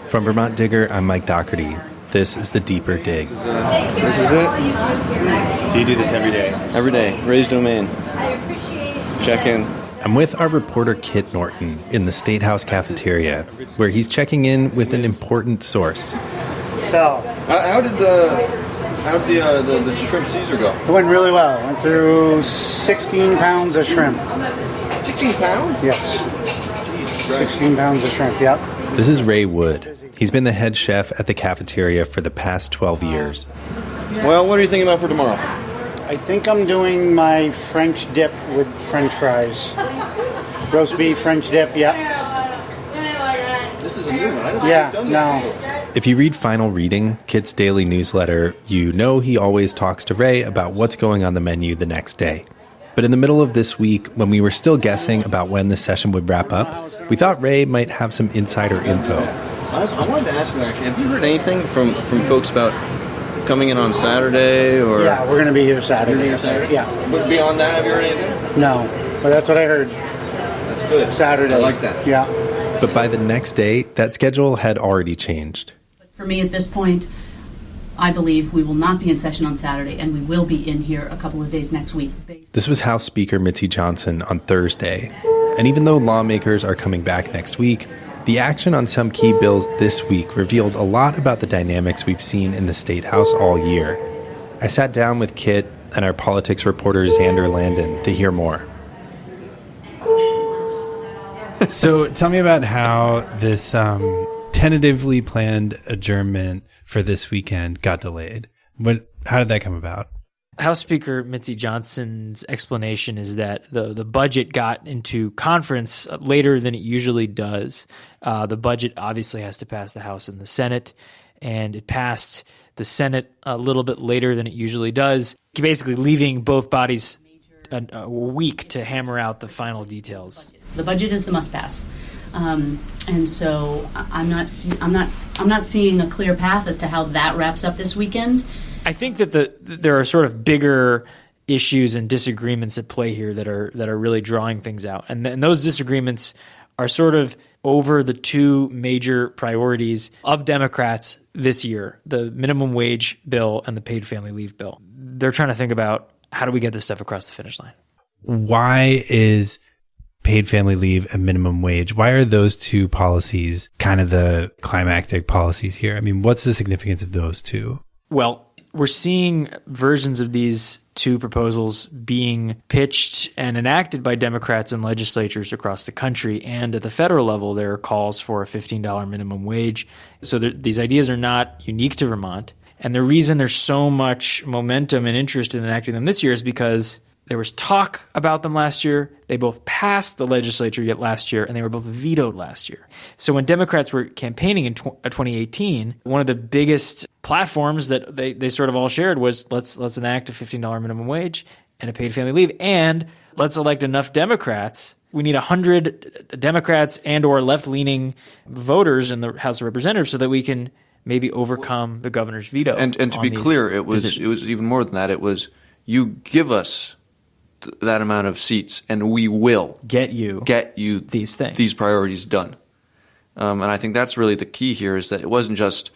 From Vermont Digger, I'm Mike Doherty. This is the Deeper Dig. This is it? So you do this every day? Every day. Raise domain. Check in. I'm with our reporter Kit Norton in the State House cafeteria, where he's checking in with an important source. So, How did the shrimp Caesar go? it went really well. Went through 16 pounds of shrimp. 16 pounds? Yes, Jesus Christ. 16 pounds of shrimp, yep. This is Ray Wood. He's been the head chef at the cafeteria for the past 12 years. Well, what are you thinking about for tomorrow? I think I'm doing my French dip with French fries. Roast beef, French dip, yeah. This is a new one. I don't think Yeah, you've done this no. before. If you read Final Reading, Kit's daily newsletter, you know he always talks to Ray about what's going on the menu the next day. But in the middle of this week, when we were still guessing about when the session would wrap up, we thought Ray might have some insider info. I wanted to ask you, actually, have you heard anything from folks about coming in on Saturday? Or Yeah, we're going to be here Saturday. Yeah. But beyond that, have you heard anything? No, but that's what I heard. That's good. Saturday. I like that. Yeah. But by the next day, that schedule had already changed. For me at this point, I believe we will not be in session on Saturday, and we will be in here a couple of days next week. This was House Speaker Mitzi Johnson on Thursday. And even though lawmakers are coming back next week, the action on some key bills this week revealed a lot about the dynamics we've seen in the State House all year. I sat down with Kit and our politics reporter Xander Landon to hear more. So tell me about how this tentatively planned adjournment for this weekend got delayed. How did that come about? House Speaker Mitzi Johnson's explanation is that the budget got into conference later than it usually does. The budget obviously has to pass the House and the Senate, and it passed the Senate a little bit later than it usually does, basically leaving both bodies a week to hammer out the final details. The budget is the must-pass, and so I'm not seeing a clear path as to how that wraps up this weekend. I think that there are sort of bigger issues and disagreements at play here that are really drawing things out, and those disagreements are sort of over the two major priorities of Democrats this year: the minimum wage bill and the paid family leave bill. They're trying to think about, how do we get this stuff across the finish line? Why is paid family leave and minimum wage, why are those two policies kind of the climactic policies here? I mean, what's the significance of those two? Well, we're seeing versions of these two proposals being pitched and enacted by Democrats in legislatures across the country. And at the federal level, there are calls for a $15 minimum wage. So these ideas are not unique to Vermont. And the reason there's so much momentum and interest in enacting them this year is because there was talk about them last year. They both passed the legislature yet last year, and they were both vetoed last year. So when Democrats were campaigning in 2018, one of the biggest platforms that they sort of all shared was let's enact a $15 minimum wage and a paid family leave, and let's elect enough Democrats. We need 100 Democrats and or left-leaning voters in the House of Representatives so that we can maybe overcome the governor's veto. And to be clear, it was even more than that. It was, you give us that amount of seats, and we will get you these things, these priorities done. And I think that's really the key here, is that it wasn't just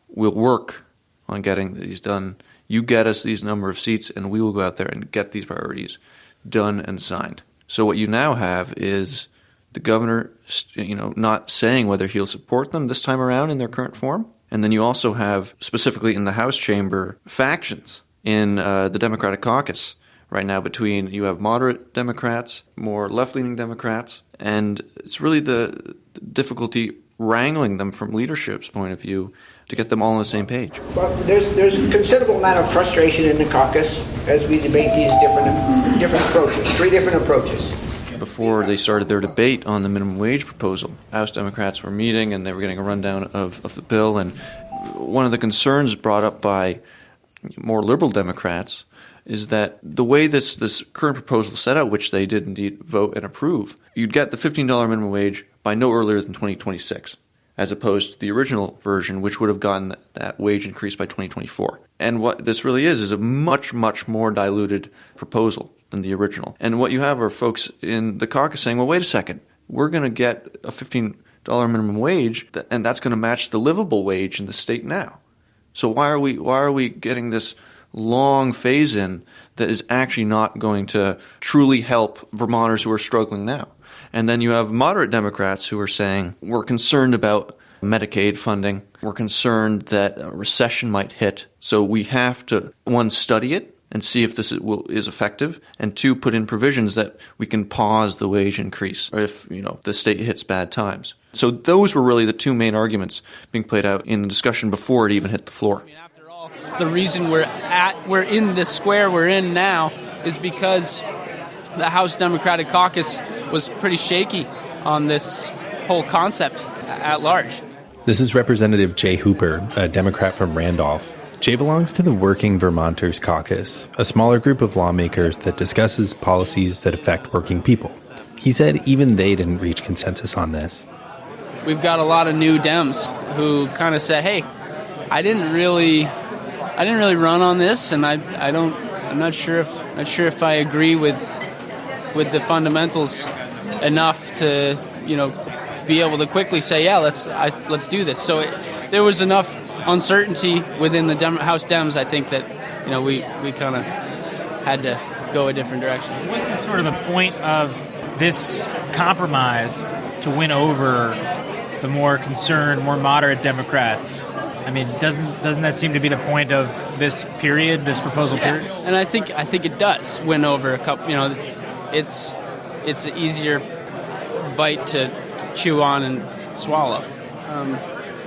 we'll work on getting these done. You get us these number of seats, and we will go out there and get these priorities done and signed. So what you now have is the governor, not saying whether he'll support them this time around in their current form, and then you also have, specifically in the House chamber, factions in the Democratic caucus. Right now, you have moderate Democrats, more left-leaning Democrats, and it's really the difficulty wrangling them from leadership's point of view to get them all on the same page. Well, there's a considerable amount of frustration in the caucus as we debate these different approaches, three different approaches. Before they started their debate on the minimum wage proposal, House Democrats were meeting and they were getting a rundown of the bill, and one of the concerns brought up by more liberal Democrats is that the way this current proposal is set out, which they did indeed vote and approve, you'd get the $15 minimum wage by no earlier than 2026, as opposed to the original version, which would have gotten that wage increase by 2024. And what this really is a much, much more diluted proposal than the original. And what you have are folks in the caucus saying, well, wait a second, we're going to get a $15 minimum wage, and that's going to match the livable wage in the state now. So why are we getting this long phase in that is actually not going to truly help Vermonters who are struggling now? And then you have moderate Democrats who are saying, we're concerned about Medicaid funding. We're concerned that a recession might hit. So we have to, one, study it and see if this is effective, and two, put in provisions that we can pause the wage increase or if the state hits bad times. So those were really the two main arguments being played out in the discussion before it even hit the floor. After all, the reason we're in the square we're in now is because the House Democratic Caucus was pretty shaky on this whole concept at large. This is Representative Jay Hooper, a Democrat from Randolph. Jay belongs to the Working Vermonters Caucus, a smaller group of lawmakers that discusses policies that affect working people. He said even they didn't reach consensus on this. We've got a lot of new Dems who kind of said, "Hey, I didn't really run on this, and I'm not sure if I agree with the fundamentals enough to be able to quickly say, yeah, let's do this." So there was enough uncertainty within the House Dems, I think, that we kind of had to go a different direction. Wasn't it sort of the point of this compromise to win over the more concerned, more moderate Democrats? I mean, doesn't that seem to be the point of this period, this proposal period? And I think it does win over a couple. It's an easier bite to chew on and swallow.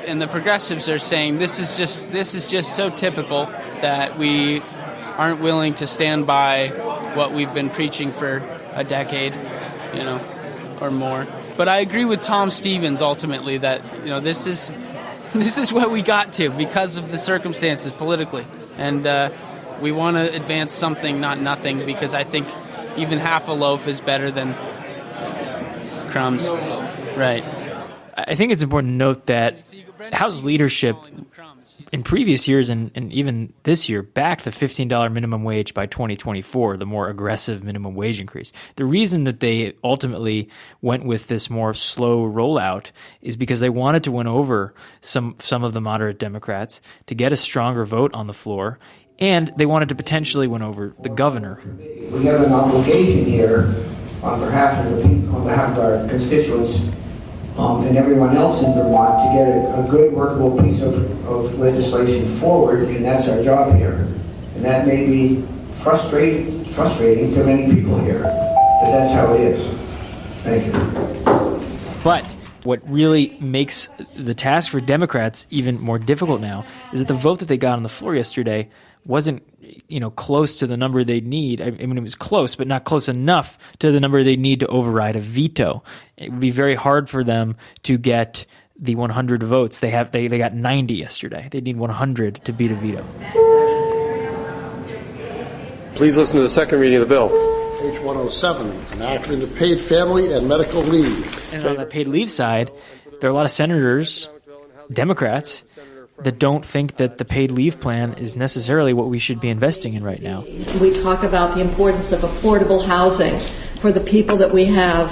And the progressives are saying this is just so typical that we aren't willing to stand by what we've been preaching for a decade, or more. But I agree with Tom Stevens ultimately that this is what we got to because of the circumstances politically, and we want to advance something, not nothing, because I think even half a loaf is better than crumbs. Right. I think it's important to note that House leadership in previous years and even this year backed the $15 minimum wage by 2024, the more aggressive minimum wage increase. The reason that they ultimately went with this more slow rollout is because they wanted to win over some of the moderate Democrats to get a stronger vote on the floor, and they wanted to potentially win over the governor. We have an obligation here on behalf of our constituents and everyone else in Vermont to get a good workable piece of legislation forward, and that's our job here. And that may be frustrating to many people here, but that's how it is. Thank you. But what really makes the task for Democrats even more difficult now is that the vote that they got on the floor yesterday wasn't close to the number they'd need. I mean, it was close, but not close enough to the number they'd need to override a veto. It would be very hard for them to get the 100 votes. They got 90 yesterday. They need 100 to beat a veto. Please listen to the second reading of the bill. Page 107, an acronym of paid family and medical leave. And on the paid leave side, there are a lot of senators, Democrats, that don't think that the paid leave plan is necessarily what we should be investing in right now. We talk about the importance of affordable housing for the people that we have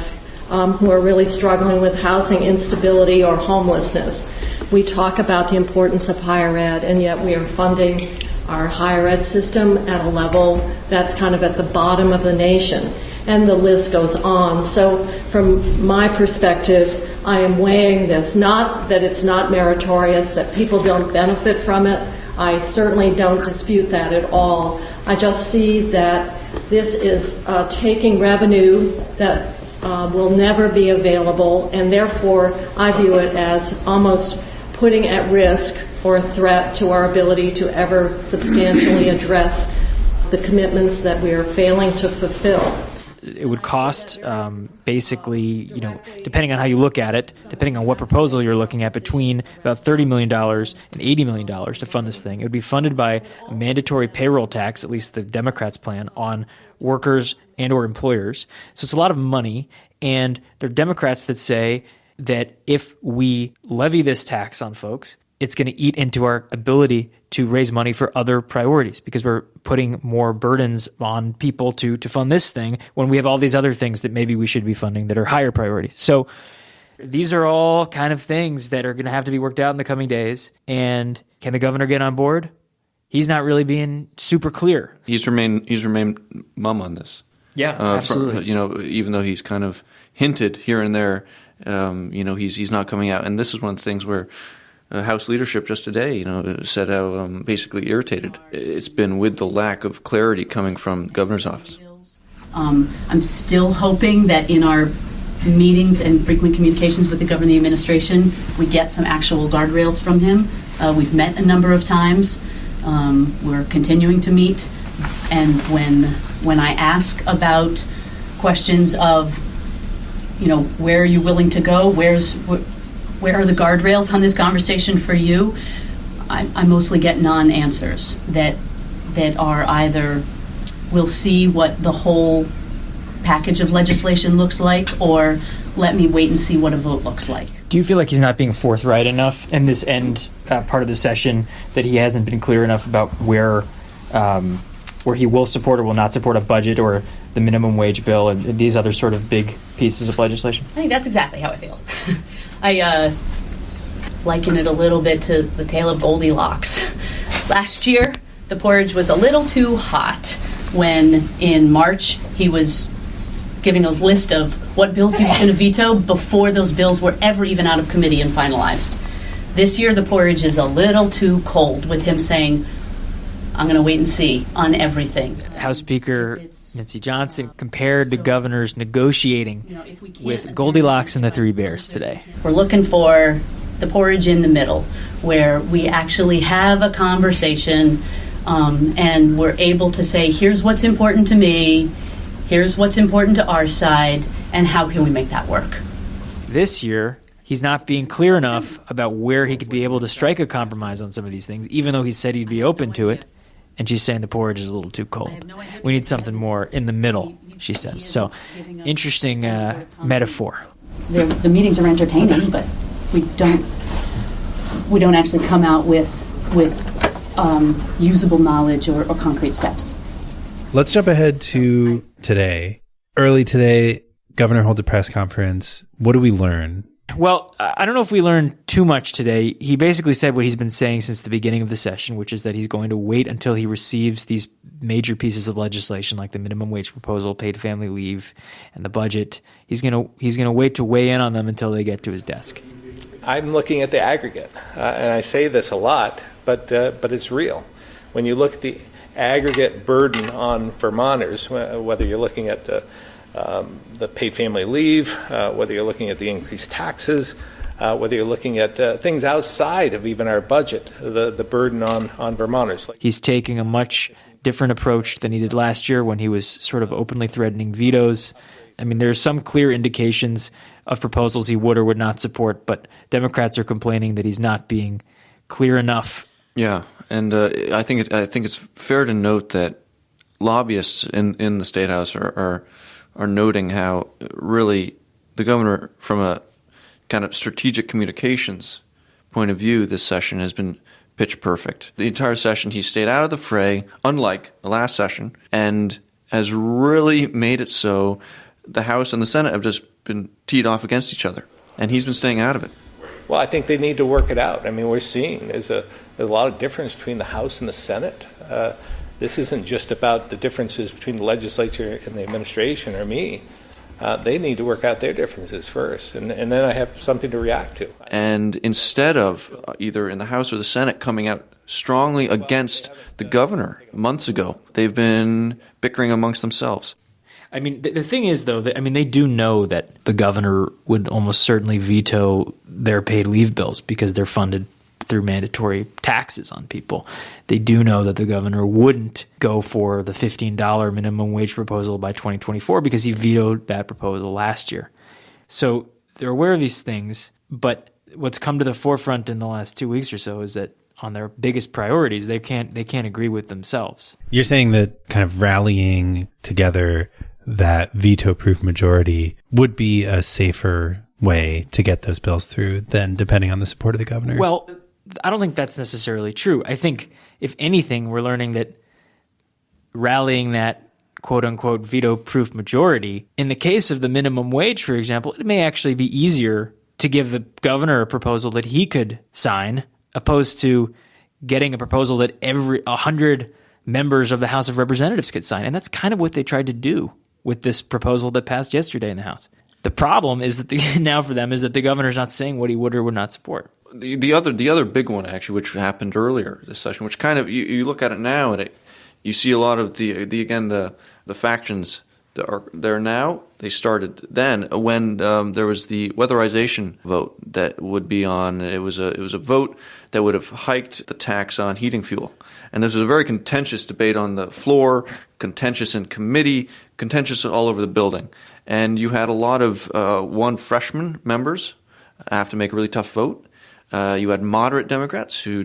who are really struggling with housing instability or homelessness. We talk about the importance of higher ed, and yet we are funding our higher ed system at a level that's kind of at the bottom of the nation. And the list goes on. So from my perspective, I am weighing this, not that it's not meritorious, that people don't benefit from it. I certainly don't dispute that at all. I just see that this is taking revenue that will never be available, and therefore I view it as almost putting at risk or a threat to our ability to ever substantially address the commitments that we are failing to fulfill. It would cost basically, depending on how you look at it, depending on what proposal you're looking at, between about $30 million and $80 million to fund this thing. It would be funded by a mandatory payroll tax, at least the Democrats' plan, on workers and or employers. So it's a lot of money, and there are Democrats that say that if we levy this tax on folks, it's going to eat into our ability to raise money for other priorities because we're putting more burdens on people to fund this thing when we have all these other things that maybe we should be funding that are higher priorities. So These are all kind of things that are going to have to be worked out in the coming days. And can the governor get on board? He's not really being super clear. He's remained mum on this. Yeah, absolutely. Even though he's kind of hinted here and there, he's not coming out. And this is one of the things where House leadership just today, said how basically irritated it's been with the lack of clarity coming from the governor's office. I'm still hoping that in our meetings and frequent communications with the governor and the administration, we get some actual guardrails from him. We've met a number of times. We're continuing to meet. And when I ask about questions of, where are you willing to go? Where are the guardrails on this conversation for you? I mostly get non-answers that are either we'll see what the whole package of legislation looks like, or let me wait and see what a vote looks like. Do you feel like he's not being forthright enough in this end part of the session, that he hasn't been clear enough about where he will support or will not support a budget or the minimum wage bill and these other sort of big pieces of legislation? I think that's exactly how I feel. I liken it a little bit to the tale of Goldilocks. Last year, the porridge was a little too hot when in March he was giving a list of what bills he was going to veto before those bills were ever even out of committee and finalized. This year, the porridge is a little too cold, with him saying, I'm going to wait and see on everything. House Speaker Nancy Johnson compared the governor's negotiating with Goldilocks and the Three Bears today. We're looking for the porridge in the middle, where we actually have a conversation and we're able to say, here's what's important to me, here's what's important to our side, and how can we make that work? This year, he's not being clear enough about where he could be able to strike a compromise on some of these things, even though he said he'd be open to it. And she's saying the porridge is a little too cold. We need something more in the middle, she says. So, interesting metaphor. The meetings are entertaining, but we don't actually come out with usable knowledge or concrete steps. Let's jump ahead to today. Early today, Governor holds a press conference. What do we learn? Well, I don't know if we learned too much today. He basically said what he's been saying since the beginning of the session, which is that he's going to wait until he receives these major pieces of legislation like the minimum wage proposal, paid family leave, and the budget. He's going to wait to weigh in on them until they get to his desk. I'm looking at the aggregate, and I say this a lot, but it's real. When you look at the aggregate burden on Vermonters, whether you're looking at the paid family leave, whether you're looking at the increased taxes, whether you're looking at things outside of even our budget, the burden on Vermonters. He's taking a much different approach than he did last year when he was sort of openly threatening vetoes. I mean, there are some clear indications of proposals he would or would not support, but Democrats are complaining that he's not being clear enough. Yeah, and I think it's fair to note that lobbyists in the State House are noting how really the governor, from a kind of strategic communications point of view, this session has been pitch perfect. The entire session, he stayed out of the fray, unlike the last session, and has really made it so the House and the Senate have just been teed off against each other, and he's been staying out of it. Well, I think they need to work it out. I mean, we're seeing there's a lot of difference between the House and the Senate. This isn't just about the differences between the legislature and the administration or me. They need to work out their differences first, and then I have something to react to. And instead of either in the House or the Senate coming out strongly against the governor months ago, they've been bickering amongst themselves. I mean, the thing is, though, they do know that the governor would almost certainly veto their paid leave bills because they're funded through mandatory taxes on people. They do know that the governor wouldn't go for the $15 minimum wage proposal by 2024 because he vetoed that proposal last year. So they're aware of these things, but what's come to the forefront in the last 2 weeks or so is that on their biggest priorities, they can't agree with themselves. You're saying that kind of rallying together that veto-proof majority would be a safer way to get those bills through than depending on the support of the governor? Well, I don't think that's necessarily true. I think, if anything, we're learning that rallying that quote-unquote veto-proof majority, in the case of the minimum wage, for example, it may actually be easier to give the governor a proposal that he could sign, opposed to getting a proposal that 100 members of the House of Representatives could sign. And that's kind of what they tried to do with this proposal that passed yesterday in the House. The problem is that now for them is that the governor's not saying what he would or would not support. The other big one, actually, which happened earlier this session, which kind of you look at it now and you see a lot of the factions that are there now. They started then when there was the weatherization vote that would be on. It was a vote that would have hiked the tax on heating fuel, and this was a very contentious debate on the floor, contentious in committee, contentious all over the building, and you had a lot of freshman members have to make a really tough vote. You had moderate Democrats who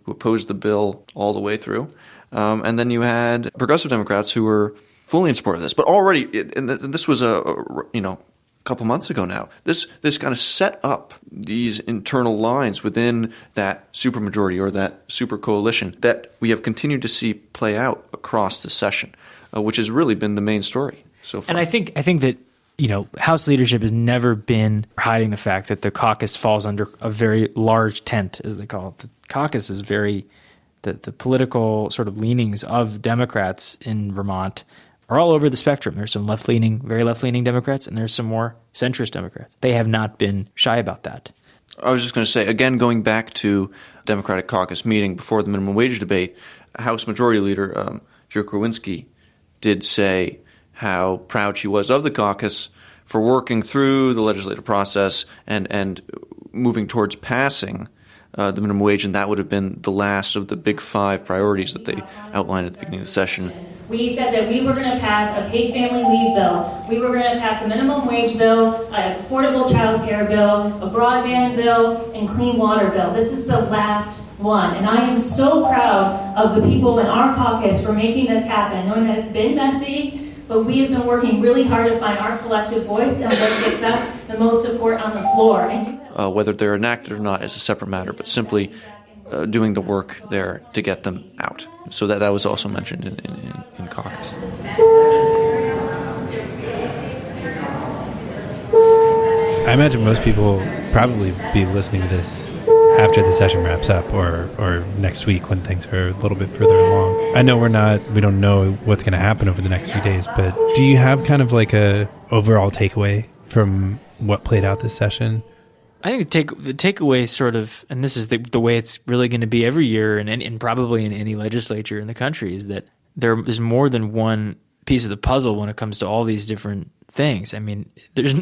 opposed the bill all the way through, and then you had progressive Democrats who were fully in support of this. But already, and this was a couple months ago now, this kind of set up these internal lines within that supermajority or that super coalition that we have continued to see play out across the session, which has really been the main story so far. And I think that House leadership has never been hiding the fact that the caucus falls under a very large tent, as they call it. The caucus is the political sort of leanings of Democrats in Vermont are all over the spectrum. There's some very left-leaning Democrats, and there's some more centrist Democrats. They have not been shy about that. I was just going to say, again, going back to Democratic caucus meeting before the minimum wage debate, House Majority Leader Joe Krawinski did say how proud she was of the caucus for working through the legislative process and moving towards passing the minimum wage, and that would have been the last of the big 5 priorities that they outlined at the beginning of the session. We said that we were going to pass a paid family leave bill. We were going to pass a minimum wage bill, an affordable child care bill, a broadband bill, and clean water bill. This is the last one. And I am so proud of the people in our caucus for making this happen, knowing that it's been messy, but we have been working really hard to find our collective voice and what gets us the most support on the floor. And whether they're enacted or not is a separate matter, but simply doing the work there to get them out. So that was also mentioned in caucus. I imagine most people probably be listening to this after the session wraps up or next week when things are a little bit further along. I know we don't know what's going to happen over the next few days, but do you have kind of like a overall takeaway from what played out this session? I think the takeaway sort of, and this is the way it's really going to be every year and probably in any legislature in the country, is that there's more than one piece of the puzzle when it comes to all these different things. I mean, there's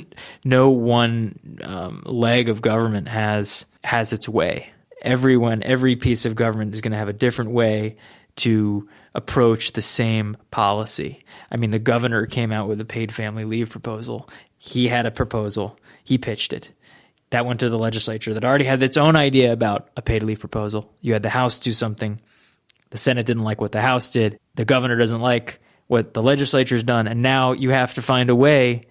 no one leg of government has its way. Every piece of government is going to have a different way to approach the same policy. I mean, the governor came out with a paid family leave proposal. He had a proposal. He pitched it. That went to the legislature that already had its own idea about a paid leave proposal. You had the House do something. The Senate didn't like what the House did. The governor doesn't like what the legislature's done. And now you have to find a way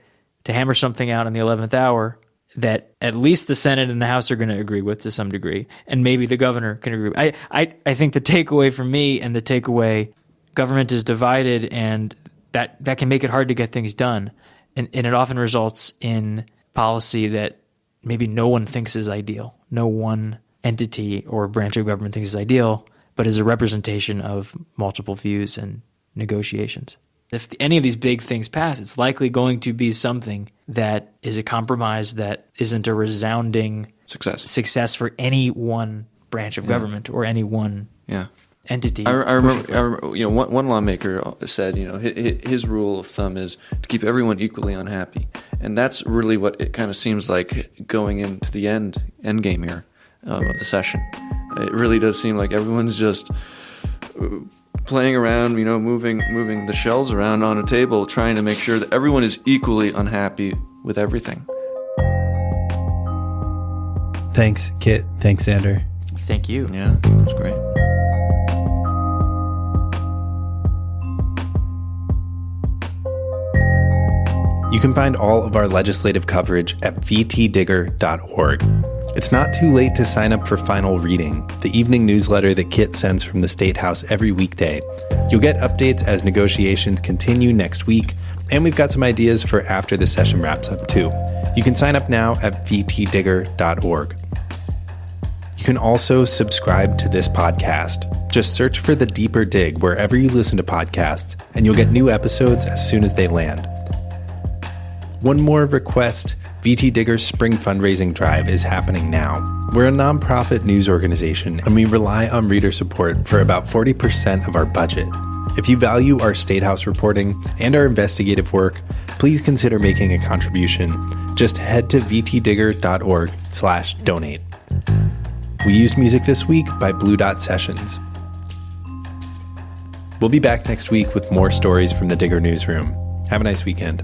to hammer something out in the 11th hour that at least the Senate and the House are going to agree with to some degree. And maybe the governor can agree. I think the takeaway for me and the takeaway, government is divided, and that can make it hard to get things done. And it often results in policy that maybe no one thinks is ideal. No one entity or branch of government thinks is ideal, but is a representation of multiple views and negotiations. If any of these big things pass, it's likely going to be something that is a compromise that isn't a resounding success for any one branch of government or any one entity. I remember, one lawmaker said, his rule of thumb is to keep everyone equally unhappy, and that's really what it kind of seems like going into the end game here of the session. It really does seem like everyone's just playing around, moving the shells around on a table, trying to make sure that everyone is equally unhappy with everything. Thanks, Kit. Thanks, Xander. Thank you. Yeah, that was great. You can find all of our legislative coverage at vtdigger.org. It's not too late to sign up for Final Reading, the evening newsletter that Kit sends from the State House every weekday. You'll get updates as negotiations continue next week, and we've got some ideas for after the session wraps up too. You You can sign up now at vtdigger.org. You can also subscribe to this podcast. Just search for The Deeper Dig wherever you listen to podcasts, and you'll get new episodes as soon as they land. One more request: VT Digger's spring fundraising drive is happening now. We're a nonprofit news organization, and we rely on reader support for about 40% of our budget. If you value our State House reporting and our investigative work, please consider making a contribution. Just head to vtdigger.org/donate. We used music this week by Blue Dot Sessions. We'll be back next week with more stories from the Digger newsroom. Have a nice weekend.